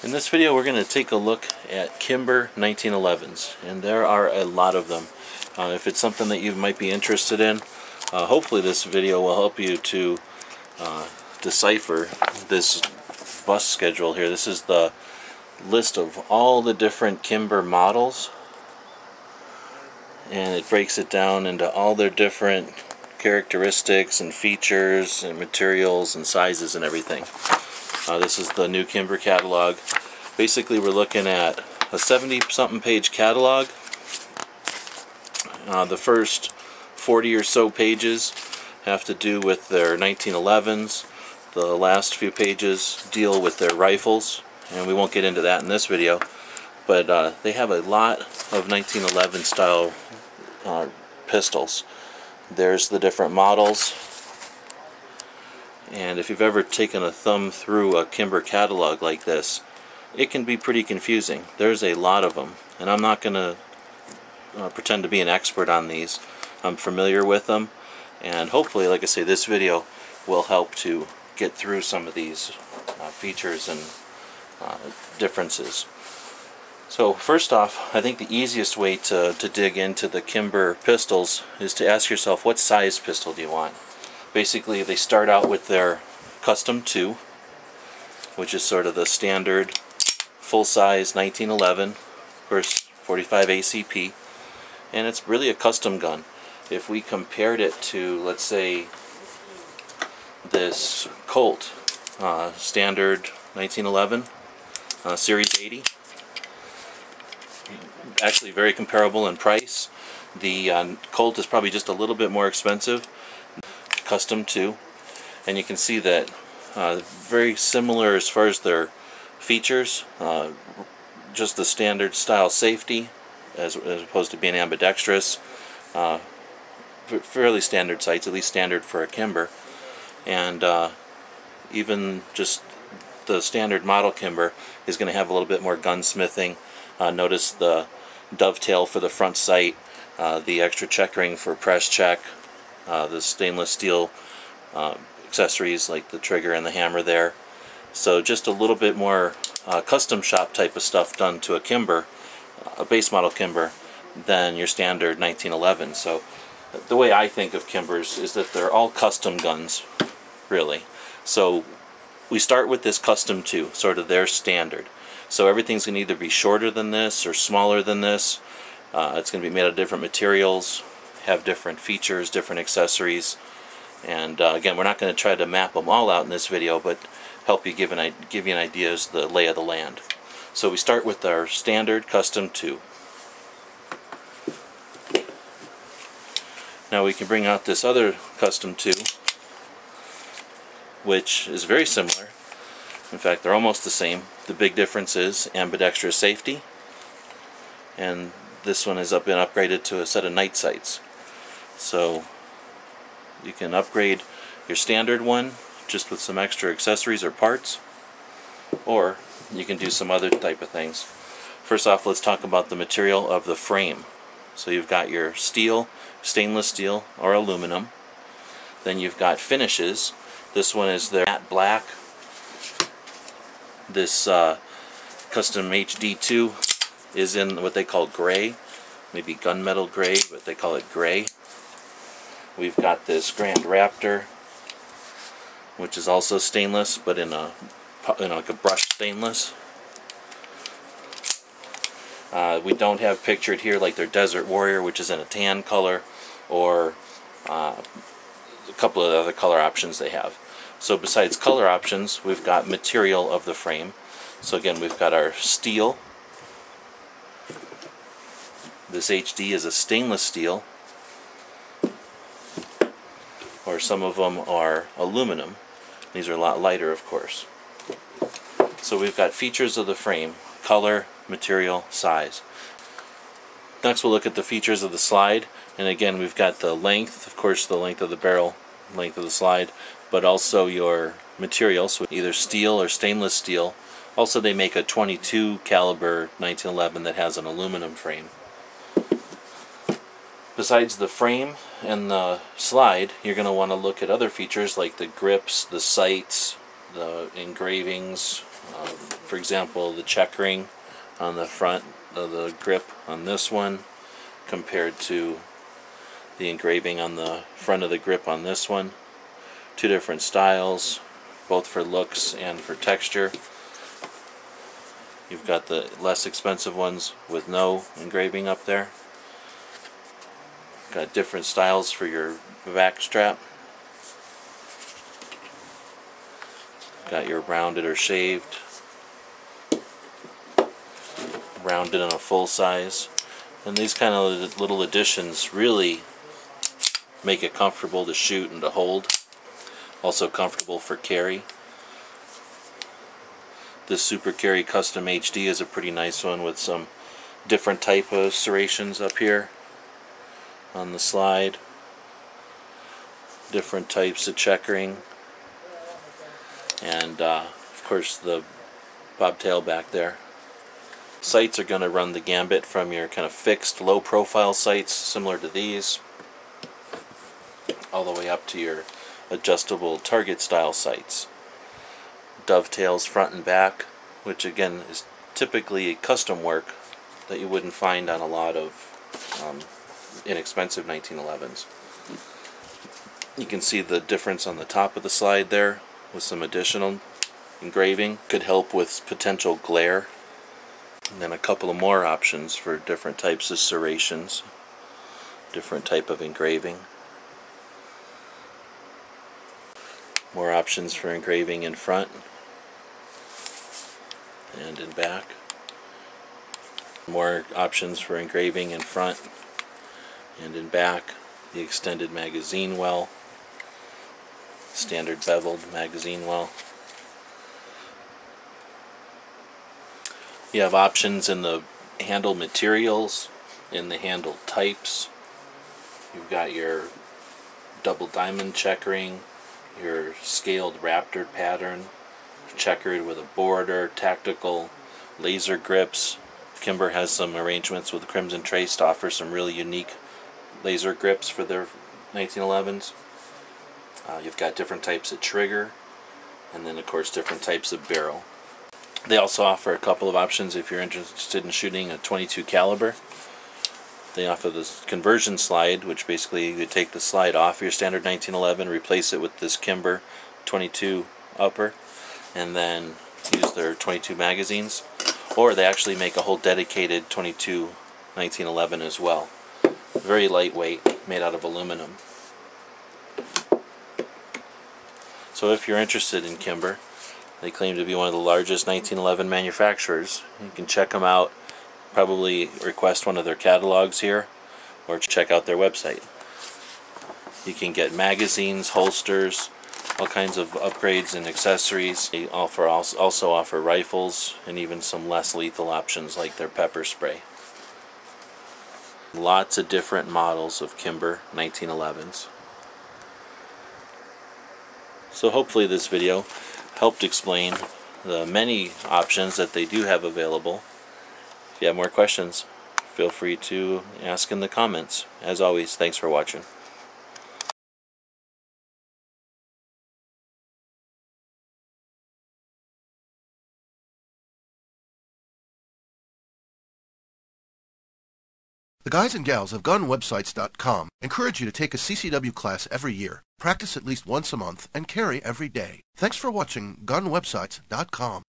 In this video we're going to take a look at Kimber 1911s, and there are a lot of them. If it's something that you might be interested in, hopefully this video will help you to decipher this bus schedule here. This is the list of all the different Kimber models, and it breaks it down into all their different characteristics and features and materials and sizes and everything. This is the new Kimber catalog. Basically we're looking at a 70-something page catalog. The first 40 or so pages have to do with their 1911s. The last few pages deal with their rifles, and we won't get into that in this video, but they have a lot of 1911 style pistols. There's the different models, and if you've ever taken a thumb through a Kimber catalog like this, it can be pretty confusing. There's a lot of them, and I'm not going to pretend to be an expert on these. I'm familiar with them, and hopefully, like I say, this video will help to get through some of these features and differences. So first off, I think the easiest way to dig into the Kimber pistols is to ask yourself, what size pistol do you want? Basically, they start out with their Custom 2, which is sort of the standard full-size 1911, of course 45 ACP, and it's really a custom gun. If we compared it to, let's say, this Colt standard 1911 Series 80, actually very comparable in price. The Colt is probably just a little bit more expensive, Custom 2, and you can see that very similar as far as their features, just the standard style safety as opposed to being ambidextrous, fairly standard sights, at least standard for a Kimber, and even just the standard model Kimber is going to have a little bit more gunsmithing. Notice the dovetail for the front sight, the extra checkering for press check, the stainless steel accessories like the trigger and the hammer there. So just a little bit more custom shop type of stuff done to a Kimber, a base model Kimber, than your standard 1911. So the way I think of Kimbers is that they're all custom guns, really. So we start with this Custom 2, sort of their standard. So everything's going to either be shorter than this or smaller than this. It's going to be made of different materials, have different features, different accessories, and again, we're not going to try to map them all out in this video, but help you give you an idea as the lay of the land. So we start with our standard Custom 2. Now we can bring out this other Custom 2, which is very similar. In fact, they're almost the same. The big difference is ambidextrous safety, and this one has been upgraded to a set of night sights. So you can upgrade your standard one just with some extra accessories or parts, or you can do some other type of things. First off, let's talk about the material of the frame. So you've got your steel, stainless steel, or aluminum. Then you've got finishes. This one is their matte black. This Custom HD2 is in what they call gray, maybe gunmetal gray, but they call it gray. We've got this Grand Raptor, which is also stainless, but in like a brushed stainless. We don't have pictured here like their Desert Warrior, which is in a tan color, or a couple of other color options they have. So besides color options, we've got material of the frame. So again, we've got our steel. This HD is a stainless steel, or some of them are aluminum. These are a lot lighter, of course. So we've got features of the frame: color, material, size. Next we'll look at the features of the slide, and again we've got the length, of course the length of the barrel, length of the slide, but also your material, so either steel or stainless steel. Also they make a .22 caliber 1911 that has an aluminum frame. Besides the frame and the slide, you're going to want to look at other features like the grips, the sights, the engravings, For example, the checkering on the front of the grip on this one compared to the engraving on the front of the grip on this one. Two different styles, both for looks and for texture. You've got the less expensive ones with no engraving up there. Got different styles for your back strap. Got your rounded or shaved, rounded and a full size. And these kind of little additions really make it comfortable to shoot and to hold. Also comfortable for carry. This Super Carry Custom HD is a pretty nice one with some different type of serrations up here on the slide. Different types of checkering. And of course the bobtail back there. Sights are going to run the gambit from your kind of fixed low profile sights similar to these all the way up to your adjustable target style sights. Dovetails front and back, which again is typically custom work that you wouldn't find on a lot of inexpensive 1911s. You can see the difference on the top of the slide there with some additional engraving. Could help with potential glare. And then a couple of more options for different types of serrations, different type of engraving. More options for engraving in front and in back. More options for engraving in front and in back. The extended magazine well, standard beveled magazine well. You have options in the handle materials, in the handle types. You've got your double diamond checkering, your scaled raptor pattern, checkered with a border, tactical, laser grips. Kimber has some arrangements with Crimson Trace to offer some really unique laser grips for their 1911s. You've got different types of trigger, and then of course different types of barrel. They also offer a couple of options if you're interested in shooting a .22 caliber. They offer this conversion slide, which basically you take the slide off your standard 1911, replace it with this Kimber .22 upper, and then use their .22 magazines. Or they actually make a whole dedicated .22 1911 as well. Very lightweight, made out of aluminum. So if you're interested in Kimber, they claim to be one of the largest 1911 manufacturers. You can check them out, probably request one of their catalogs here, or check out their website. You can get magazines, holsters, all kinds of upgrades and accessories. They also offer rifles and even some less lethal options like their pepper spray. Lots of different models of Kimber 1911s. So hopefully this video helped explain the many options that they do have available. If you have more questions, feel free to ask in the comments. As always, thanks for watching. The guys and gals of GunWebsites.com encourage you to take a CCW class every year, practice at least once a month, and carry every day. Thanks for watching GunWebsites.com.